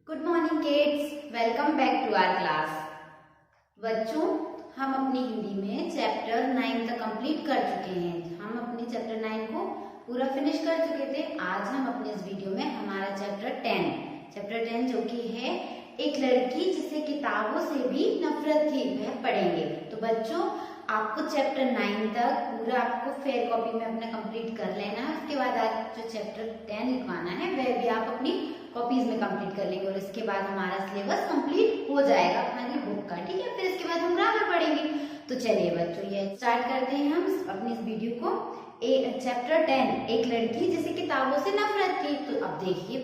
Good morning kids, welcome back to our class. बच्चों, हम अपनी हिंदी में चैप्टर 9 तक कंप्लीट कर चुके हैं। हम अपने चैप्टर 9 को पूरा फिनिश कर चुके थे। आज हम अपने इस वीडियो में हमारा चैप्टर 10 जो कि है एक लड़की जिसे किताबों से भी नफरत थी, वह पढ़ेंगे। तो बच्चों, आपको चैप्टर 9 तक पूरा आपको फेयर कॉपी में अपना कंप्लीट कर लेना है। उसके बाद आज जो चैप्टर 10 लिखवाना है वह भी आप अपनी कॉपीज में कंप्लीट कर लेंगे और इसके बाद हमारा सिलेबस कंप्लीट हो जाएगा हमारी बुक का। ठीक है, फिर इसके बाद हम ग्रामर पढ़ेंगे। तो चलिए बच्चों, ये स्टार्ट करते हैं हम अपनी इस वीडियो को। चैप्टर 10 एक लड़की जिसे किताबों से नफरत थी। तो अब देखिए,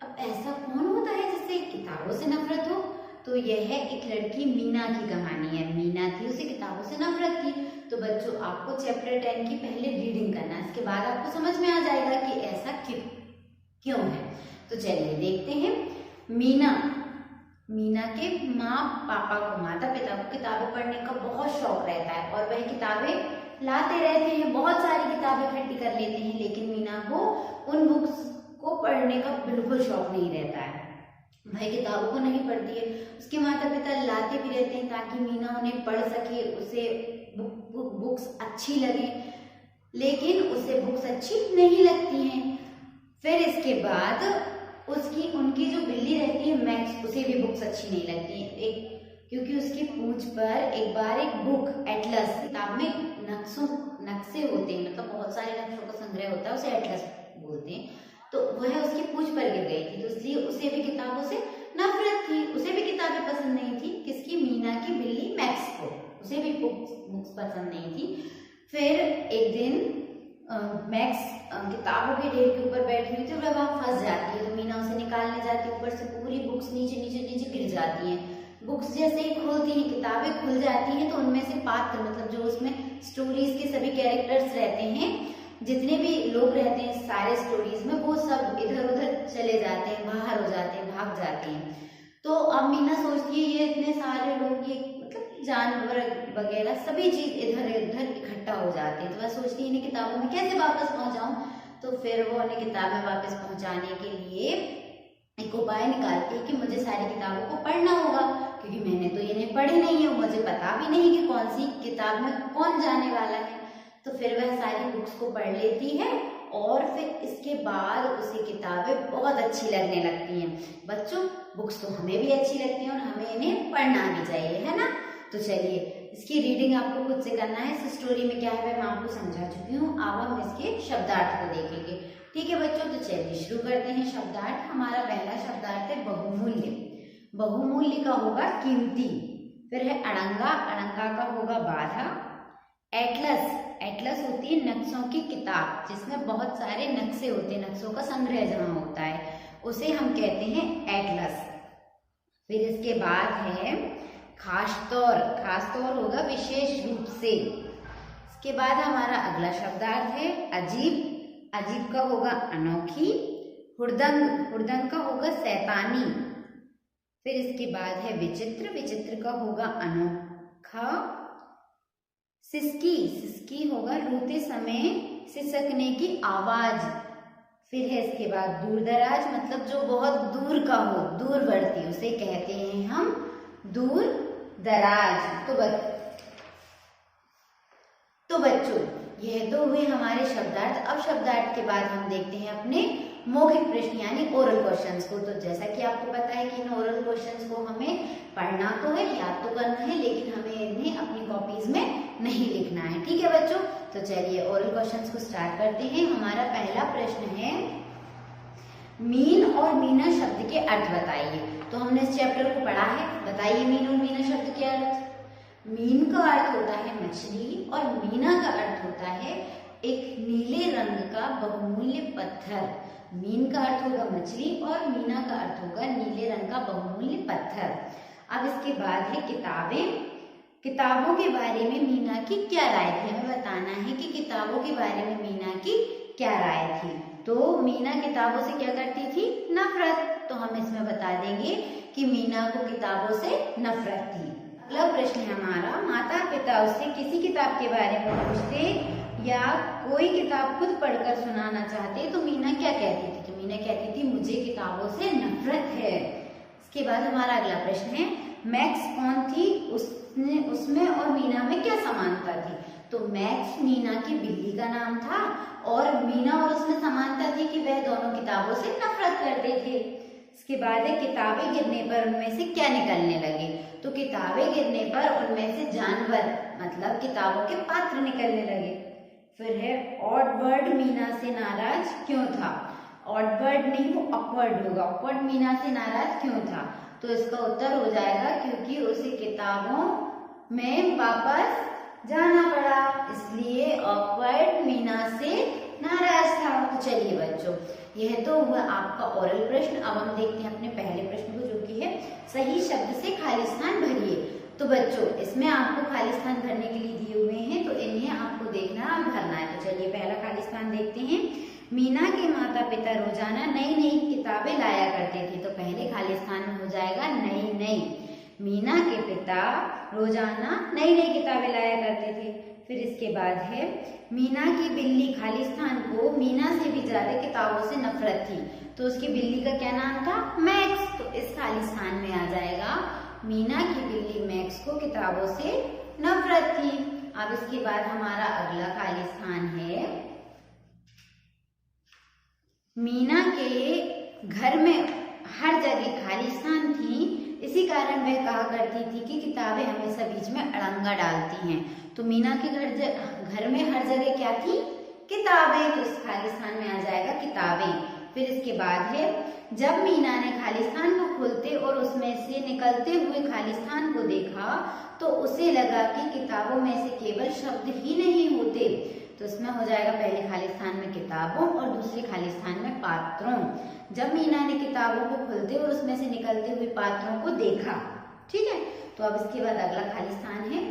अब ऐसा कौन होता है जिससे किताबों से नफरत हो? तो यह है एक लड़की मीना की कहानी है। मीना थी, उसे किताबों से नफरत थी। तो बच्चों, आपको चैप्टर 10 की पहले रीडिंग करना है, इसके बाद आपको समझ में आ जाएगा कि ऐसा क्यों है। तो चलिए देखते हैं। मीना के माता पिता को किताबें पढ़ने का बहुत शौक रहता है और वह किताबें लाते रहते हैं, बहुत सारी किताबें इकट्ठी कर लेते हैं, लेकिन मीना को उन बुक्स को पढ़ने का बिल्कुल शौक नहीं रहता है। वह किताबों को नहीं पढ़ती है। उसके माता पिता लाते भी रहते हैं ताकि मीना उन्हें पढ़ सके, उसे बुक्स अच्छी लगे, लेकिन उसे बुक्स अच्छी नहीं लगती हैं। फिर इसके बाद उनकी जो बिल्ली रहती है मैक्स, उसे भी बुक्स अच्छी नहीं लगती है, क्योंकि उसकी पूंछ पर एक बार एक बुक एटलस, किताब में नक्शे होते हैं, मतलब बहुत सारे नक्शों का संग्रह होता है, उसे एटलस बोलते हैं। तो वह उसकी पूंछ पर गिर गई थी, तो इसलिए उसे भी किताबों से नफरत थी। उसे भी किताबें पसंद नहीं थी। किसकी? मीना की बिल्ली मैक्स को, उसे भी बुक्स पसंद नहीं थी। फिर एक दिन मैक्स किताबों के ढेर के ऊपर बैठी हुई थी और वह फंस जाती है। तो मीना उसे निकालने जाती है, ऊपर से पूरी बुक्स नीचे गिर जाती हैं। बुक्स जैसे ही खुलती हैं, किताबें खुल जाती हैं, तो उनमें से पात्र, मतलब जो उसमें स्टोरीज के सभी कैरेक्टर्स रहते हैं, जितने भी लोग रहते हैं सारे स्टोरीज में, वो सब इधर उधर चले जाते हैं, बाहर हो जाते हैं, भाग जाते हैं। तो अब मीना सोचती है ये इतने सारे लोग, ये मतलब जानवर वगैरह सभी चीज इधर उधर इकट्ठा हो जाते हैं। तो वह सोचती है इन्हें किताबों में कैसे वापस पहुंचाऊं। तो फिर वो उन्हें किताब में वापस पहुंचाने के लिए एक उपाय निकालती है कि मुझे सारी किताबों को पढ़ना होगा, क्योंकि मैंने तो इन्हें पढ़ी नहीं है, मुझे पता भी नहीं कि कौन सी किताब में कौन जाने वाला है। तो फिर वह सारी बुक्स को पढ़ लेती है और फिर इसके बाद उसे किताबें बहुत अच्छी लगने लगती हैं। बच्चों, बुक्स तो हमें भी अच्छी लगती हैं और हमें इन्हें पढ़ना भी चाहिए, है ना? तो चलिए, इसकी रीडिंग आपको खुद से करना है। इस स्टोरी में क्या है वह मैं आपको समझा चुकी हूँ। अब हम इसके शब्दार्थ को देखेंगे। ठीक है बच्चों, तो चलिए शुरू करते हैं शब्दार्थ। हमारा पहला शब्दार्थ है बहुमूल्य। बहुमूल्य का होगा कीमती। फिर है अड़ंगा, अड़ंगा का होगा बाधा। एटलस, एटलस होती है नक्शों की किताब, जिसमें बहुत सारे नक्शे होते हैं, नक्शों का संग्रह जहाँ होता है, उसे हम कहते हैं एटलस। फिर इसके बाद है खासतौर, खासतौर होगा विशेष रूप से। इसके बाद हमारा अगला शब्दार्थ है अजीब, अजीब का होगा अनोखी। हुड़दंग, हुड़दंग का होगा शैतानी। फिर इसके बाद है विचित्र, विचित्र का होगा अनोखा। सिसकी, सिसकी होगा रोते समय सिसकने की आवाज। फिर है इसके बाद दूरदराज, मतलब जो बहुत दूर का हो, दूरवर्ती, उसे कहते हैं हम दूर दराज। तो बच्चों, यह तो हुए हमारे शब्दार्थ। अब शब्दार्थ के बाद हम देखते हैं अपने मौखिक प्रश्न यानी ओरल क्वेश्चंस को। तो जैसा कि आपको पता है कि इन ओरल क्वेश्चंस को हमें पढ़ना तो है, याद तो करना है, लेकिन हमें इन्हें अपनी कॉपीज में नहीं लिखना है। ठीक है बच्चों, तो चलिए ओरल क्वेश्चंस को स्टार्ट करते हैं। हमारा पहला प्रश्न है मीन और मीना शब्द के अर्थ बताइए। तो हमने इस चैप्टर को पढ़ा है, बताइए मीन और मीना शब्द के अर्थ। मीन का अर्थ होता है मछली और मीना का अर्थ होता है एक नीले रंग का बहुमूल्य पत्थर। मीन का अर्थ होगा मछली और मीना का अर्थ होगा नीले रंग का बहुमूल्य पत्थर। अब इसके बाद है किताबें। किताबों के बारे में मीना की क्या राय थी? हमें बताना है कि किताबों के बारे में मीना की क्या राय थी। तो मीना किताबों से क्या करती थी? नफरत। तो हम इसमें बता देंगे कि मीना को किताबों से नफरत थी। अगला प्रश्न है हमारा, माता पिता उससे किसी किताब के बारे में पूछते या कोई किताब खुद पढ़कर सुनाना चाहते तो मीना क्या कहती थी? तो मीना कहती थी मुझे किताबों से नफरत है। इसके बाद हमारा अगला प्रश्न है, मैक्स कौन थी, उसमें और मीना में क्या समानता थी। तो मैक्स मीना की बिल्ली का नाम था और मीना और उसमें समानता थी कि वह दोनों किताबों से नफरत करते थे। इसके बाद है, किताबें गिरने पर उनमें से क्या निकलने लगे। तो किताबें गिरने पर उनमें से जानवर मतलब किताबों के पात्र निकलने लगे। फिर है, ऑडवर्ड मीना से नाराज क्यों था। ऑडवर्ड नहीं, वो ऑकवर्ड होगा। ऑकवर्ड मीना से नाराज क्यों था। तो इसका उत्तर हो जाएगा क्योंकि उसे किताबों में वापस जाना पड़ा, इसलिए ऑकवर्ड मीना से नाराज था। तो चलिए बच्चों, यह तो हुआ आपका ओरल प्रश्न। अब हम देखते हैं अपने पहले प्रश्न को, जो कि है सही शब्द से खाली स्थान भरिए। तो बच्चों, इसमें आपको खाली स्थान भरने के लिए दिए हुए हैं, तो इन्हें आपको देखना और भरना है। तो चलिए पहला खाली स्थान देखते हैं। मीना के माता पिता रोजाना नई नई किताबें लाया करते थे। तो पहले खाली स्थान में हो जाएगा नई नई। मीना के पिता रोजाना नई नई किताबें लाया करते थे। फिर इसके बाद है, मीना की बिल्ली, खाली स्थान को, मीना से भी ज्यादा किताबों से नफरत थी। तो उसकी बिल्ली का क्या नाम था, मैक्स। तो इस खाली स्थान में आ जाएगा, मीना की बिल्ली मैक्स को किताबों से नफरत थी। अब इसके बाद हमारा अगला खाली स्थान है, मीना के घर में हर जगह खाली स्थान थी, इसी कारण वह कहा करती थी कि किताबें हमेशा बीच में अड़ंगा डालती हैं। तो मीना के घर में हर जगह क्या थी, किताबें। तो इस खाली स्थान में आ जाएगा किताबें। फिर इसके बाद है, जब मीना ने खाली स्थान को खोलते और उसमें से निकलते हुए खाली स्थान को देखा तो उसे लगा कि किताबों में से केवल शब्द ही नहीं होते। तो इसमें हो जाएगा पहले खाली स्थान में किताबों और दूसरे खाली स्थान में पात्रों। जब मीना ने किताबों को खोलते और उसमें से निकलते हुए पात्रों को देखा। ठीक है, तो अब इसके बाद अगला खाली स्थान है,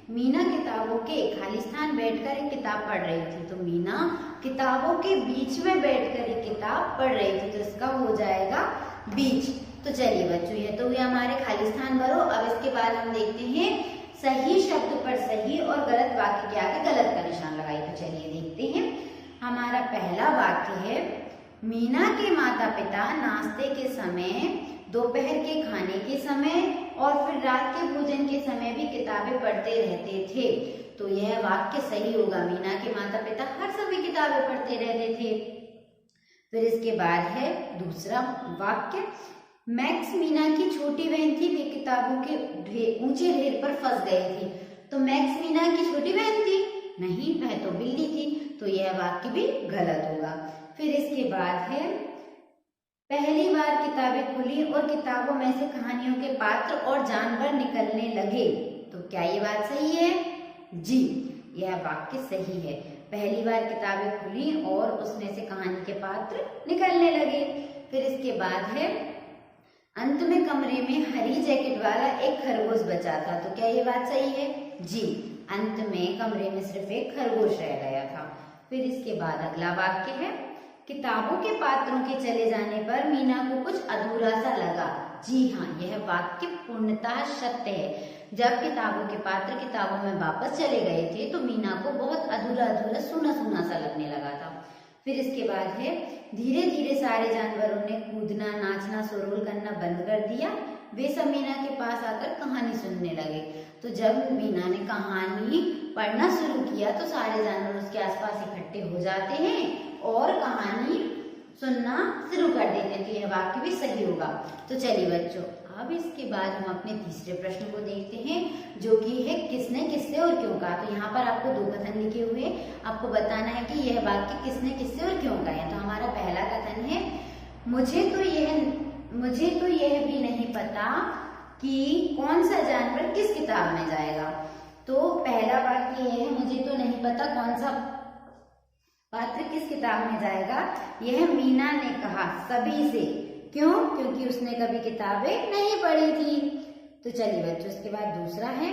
मीना किताबों के खाली स्थान बैठकर एक किताब पढ़ रही थी। तो मीना किताबों के बीच में बैठकर एक किताब पढ़ रही थी। तो इसका हो जाएगा बीच। तो चलिए बच्चों, ये तो हुए हमारे खाली स्थान भरो। अब इसके बाद हम देखते हैं सही शब्द पर सही और गलत वाक्य के आगे गलत का निशान लगाइए। तो चलिए देखते हैं, हमारा पहला वाक्य है, मीना के माता पिता नाश्ते के समय, दोपहर के खाने के समय और फिर रात के भोजन के समय भी किताबें पढ़ते रहते थे। तो यह वाक्य सही होगा, मीना के माता पिता हर समय किताबें पढ़ते रहते थे। फिर इसके बाद है दूसरा वाक्य, मैक्स मीना की छोटी बहन थी, वे किताबों के ऊंचे ढेर पर फंस गई थी। तो मैक्स मीना की छोटी बहन थी? नहीं, वह तो बिल्ली थी। तो यह वाक्य भी गलत होगा। फिर इसके बाद है, पहली बार किताबें खुली और किताबों में से कहानियों के पात्र और जानवर निकलने लगे। तो क्या ये बात सही है? जी, यह वाक्य सही है। पहली बार किताबें खुली और उसमें से कहानी के पात्र निकलने लगे। फिर इसके बाद है, अंत में कमरे में हरी जैकेट वाला एक खरगोश बचा था। तो क्या ये बात सही है? जी, अंत में कमरे में सिर्फ एक खरगोश रह गया था। फिर इसके बाद अगला वाक्य है, किताबों के पात्रों के चले जाने पर मीना को कुछ अधूरा सा लगा। जी हाँ, यह वाक्य पूर्णतः सत्य है। जब किताबों के पात्र किताबों में वापस चले गए थे तो मीना को बहुत अधूरा अधूरा सूना सूना सा लगने लगा था। फिर इसके बाद है, धीरे धीरे सारे जानवरों ने कूदना, नाचना, सुरोल करना बंद कर दिया। वे सब मीना के पास आकर कहानी सुनने लगे। तो जब मीना ने कहानी पढ़ना शुरू किया तो सारे जानवर उसके आसपास इकट्ठे हो जाते हैं और कहानी सुनना शुरू कर देते हैं। तो यह वाक्य भी सही होगा। तो चलिए बच्चों, अब इसके बाद हम अपने तीसरे प्रश्न को देखते हैं, जो कि है किसने, किससे और क्यों कहा। तो यहाँ पर आपको दो कथन लिखे हुए, आपको बताना है कि यह वाक्य किसने, किससे और क्यों कहा है। तो हमारा पहला कथन है, मुझे तो यह भी नहीं पता कि कौन सा जानवर किस किताब में जाएगा। तो पहला वाक्य यह है, मुझे तो नहीं पता कौन सा पात्र किस किताब में जाएगा। यह मीना ने कहा सभी से। क्यों? क्योंकि उसने कभी किताबें नहीं पढ़ी थी। तो चलिए बच्चों, इसके बाद दूसरा है,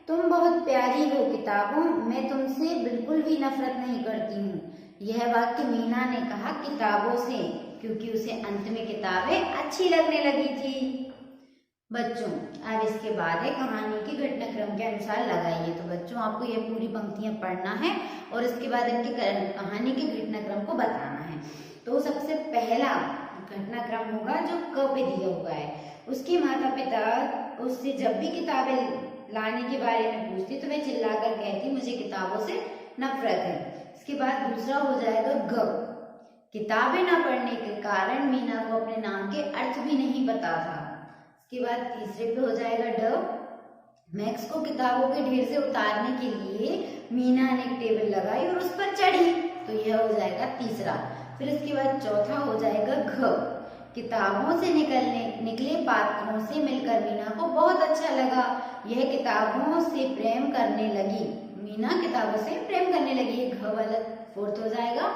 तुम बहुत प्यारी हो किताबों, मैं तुमसे बिल्कुल भी नफरत नहीं करती हूँ। यह वाक्य मीना ने कहा किताबों से, क्योंकि उसे अंत में किताबें अच्छी लगने लगी थी। बच्चों, अब इसके बाद है, कहानी के घटनाक्रम के अनुसार लगाइए। तो बच्चों, आपको ये पूरी पंक्तियां पढ़ना है और इसके बाद इनके कहानी के घटनाक्रम को बताना है। तो सबसे पहला घटनाक्रम होगा जो क पे दिया हुआ है। उसके माता पिता उससे जब भी किताबें लाने के बारे में पूछती तो वह चिल्लाकर कहती मुझे किताबों से नफरत है। इसके बाद दूसरा हो जाएगा ग, किताबें न पढ़ने के कारण मीना को अपने नाम के अर्थ भी नहीं पता था। इसके बाद तीसरे पे हो जाएगा ड, मैक्स को किताबों के ढेर से उतारने के लिए मीना ने एक टेबल लगाई और उस पर चढ़ी, तो यह हो जाएगा तीसरा। फिर इसके बाद चौथा हो जाएगा घ, किताबों से निकले पात्रों से मिलकर मीना को बहुत अच्छा लगा, यह किताबों से प्रेम करने लगी, मीना किताबों से प्रेम करने लगी, ये घ वाला फोर्थ हो जाएगा।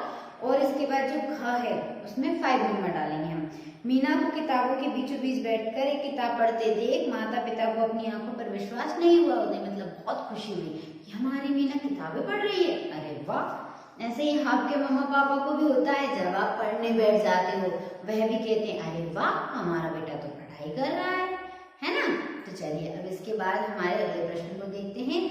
और इसके बाद जो ख है उसमें 5 नंबर डालेंगे हम। मीना को किताबों के बीचों बीच बैठकर एक किताब पढ़ते देख माता पिता को अपनी आंखों पर विश्वास नहीं हुआ, उन्हें मतलब बहुत खुशी हुई कि हमारी मीना किताबें पढ़ रही है, अरे वाह। ऐसे ही आपके मम्मा पापा को भी होता है, जब आप पढ़ने बैठ जाते हो वह भी कहते हैं अरे वाह हमारा बेटा तो पढ़ाई कर रहा है ना। तो चलिए अब इसके बाद हमारे अगले प्रश्न को देखते हैं,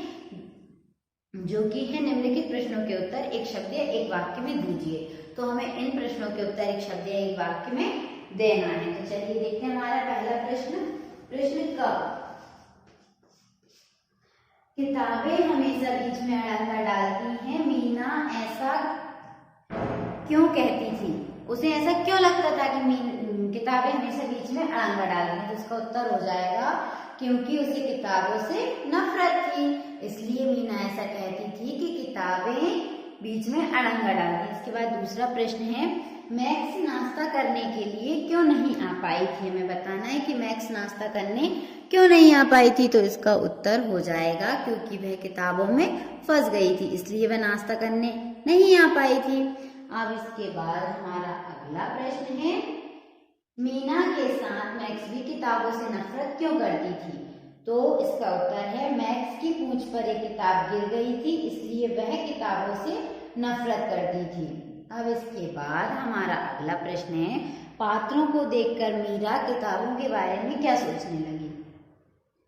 जो कि है निम्नलिखित प्रश्नों के उत्तर एक शब्द या एक वाक्य में दीजिए। तो हमें इन प्रश्नों के उत्तर एक शब्द या एक वाक्य में देना है। तो चलिए देखते हैं हमारा पहला प्रश्न। प्रश्न क, किताबें हमेशा बीच में अड़ंगा डालती हैं, मीना ऐसा क्यों कहती थी, उसे ऐसा क्यों लगता था कि किताबें हमेशा बीच में अड़ंगा डालती हैं। तो इसका उत्तर हो जाएगा क्योंकि उसे किताबों से नफरत थी, इसलिए मीना ऐसा कहती थी कि किताबें बीच में अड़ंगा डालती। इसके बाद दूसरा प्रश्न है, मैक्स नाश्ता करने के लिए क्यों नहीं आ पाई थी। हमें बताना है कि मैक्स नाश्ता करने क्यों नहीं आ पाई थी। तो इसका उत्तर हो जाएगा क्योंकि वह किताबों में फंस गई थी, इसलिए वह नाश्ता करने नहीं आ पाई थी। अब इसके बाद हमारा अगला प्रश्न है, मीना के साथ मैक्स भी किताबों से नफरत क्यों करती थी। तो इसका उत्तर है मैक्स की पूंछ पर एक किताब गिर गई थी, इसलिए वह किताबों से नफरत करती थी। अब इसके बाद हमारा अगला प्रश्न है, पात्रों को देखकर मीरा किताबों के बारे में क्या सोचने लगी।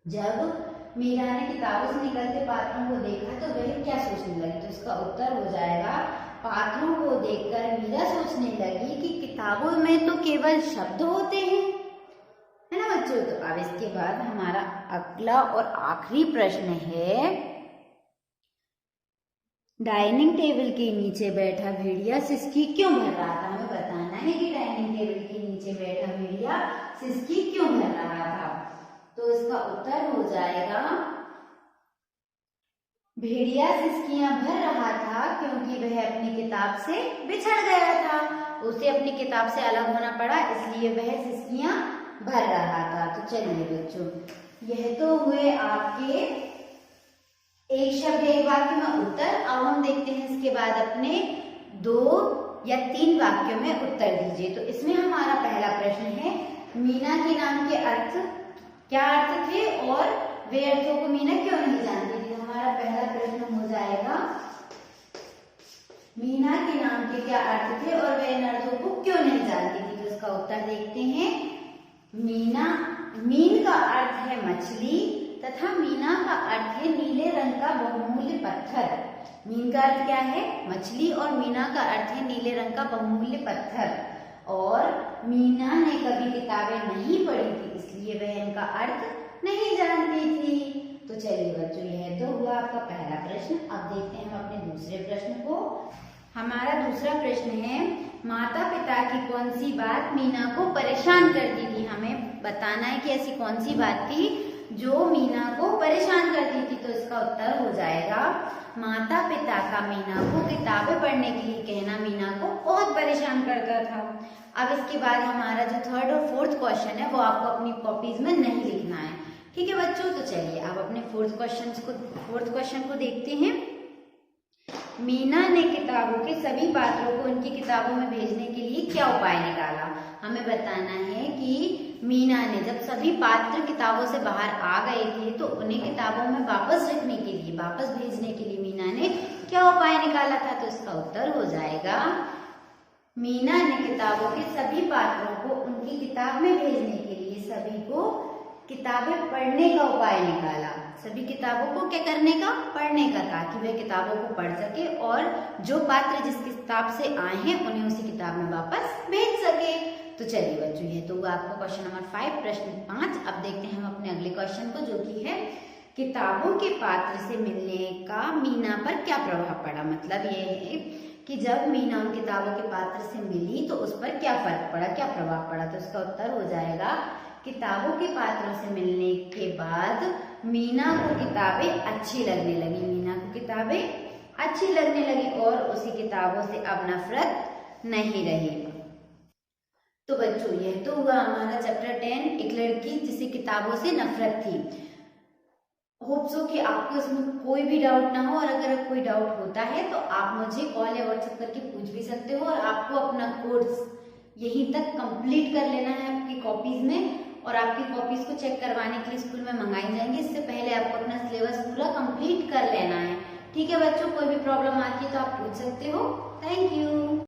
जब मीरा ने किताबों से निकलते पात्रों को देखा तो वह क्या सोचने लगी। तो इसका उत्तर हो जाएगा पात्रों को देखकर मीरा सोचने लगी कि किताबों में तो केवल शब्द होते हैं, है ना बच्चों। तो अब इसके बाद हमारा अगला और आखिरी प्रश्न है, डाइनिंग टेबल के नीचे बैठा भेड़िया सिसकी क्यों भर रहा था। हमें बताना है कि डाइनिंग टेबल के नीचे बैठा भेड़िया सिसकी क्यों भर रहा था। तो इसका उत्तर हो जाएगा भेड़िया सिसकियां भर रहा था क्योंकि वह अपनी किताब से बिछड़ गया था, उसे अपनी किताब से अलग होना पड़ा, इसलिए वह सिसकियां भर रहा था। तो चलिए बच्चों, यह तो हुए आपके एक शब्द एक वाक्य में उत्तर। अब हम देखते हैं इसके बाद अपने 2 या 3 वाक्यों में उत्तर दीजिए। तो इसमें हमारा पहला प्रश्न है, मीना के नाम के अर्थ क्या अर्थ थे और वे अर्थों को मीना क्यों नहीं जानती थी। हमारा पहला प्रश्न हो जाएगा, मीना के नाम के क्या अर्थ थे और वे इन अर्थों को क्यों नहीं जानती थी। तो इसका उत्तर देखते हैं, मीन का अर्थ है मछली तथा मीना का अर्थ है नीले रंग का बहुमूल्य पत्थर। मीन का अर्थ क्या है, मछली, और मीना का अर्थ है नीले रंग का बहुमूल्य पत्थर। और मीना ने कभी किताबें नहीं पढ़ी थी, इसलिए वह इनका अर्थ नहीं जानती थी। तो चलिए बच्चों, यह तो हुआ आपका पहला प्रश्न। अब देखते हैं हम अपने दूसरे प्रश्न को। हमारा दूसरा प्रश्न है, माता पिता की कौन सी बात मीना को परेशान करती थी। हमें बताना है कि ऐसी कौन सी बात थी जो मीना को परेशान करती थी। तो इसका उत्तर हो जाएगा, माता पिता का मीना को किताबें पढ़ने के लिए कहना मीना को बहुत परेशान करता था। अब इसके बाद हमारा जो 3rd और 4th क्वेश्चन है वो आपको अपनी कॉपीज में नहीं लिखना है, ठीक है बच्चों। तो चलिए अब अपने 4th क्वेश्चन को देखते हैं। मीना ने किताबों के सभी पात्रों को उनकी किताबों में भेजने के लिए क्या उपाय निकाला। हमें बताना है कि मीना ने जब सभी पात्र किताबों से बाहर आ गए थे तो उन्हें किताबों में वापस रखने के लिए, वापस भेजने के लिए मीना ने क्या उपाय निकाला था। तो इसका उत्तर हो जाएगा, मीना ने किताबों के सभी पात्रों को उनकी किताब में भेजने के लिए सभी को किताबें पढ़ने का उपाय निकाला। सभी किताबों को क्या करने का, पढ़ने का, ताकि वे किताबों को पढ़ सके और जो पात्र जिस किताब से आए हैं उन्हें उसी किताब में वापस भेज सके। तो चलिए बच्चों, ये तो हुआ आपका क्वेश्चन नंबर 5, प्रश्न 5। अब देखते हैं हम अपने अगले क्वेश्चन को, जो कि है किताबों के पात्र से मिलने का मीना पर क्या प्रभाव पड़ा। मतलब ये है कि जब मीना उन किताबों के पात्र से मिली तो उस पर क्या फर्क पड़ा, क्या प्रभाव पड़ा। तो इसका उत्तर हो जाएगा, किताबों के पात्रों से मिलने के बाद मीना को किताबें अच्छी लगने लगी। मीना को किताबें अच्छी लगने लगी और उसी किताबों से अब नफरत नहीं रही। तो बच्चों, यह तो हुआ हमारा चैप्टर 10, एक लड़की जिसे किताबों से नफरत थी। होप सो कि आपको इसमें कोई भी डाउट ना हो, और अगर कोई डाउट होता है तो आप मुझे कॉल या व्हाट्सएप करके पूछ भी सकते हो। और आपको अपना कोर्स यहीं तक कंप्लीट कर लेना है आपकी कॉपीज में, और आपकी कॉपीज को चेक करवाने के लिए स्कूल में मंगाई जाएंगी। इससे पहले आपको अपना सिलेबस पूरा कंप्लीट कर लेना है। ठीक है बच्चों, कोई भी प्रॉब्लम आती है तो आप पूछ सकते हो। Thank you.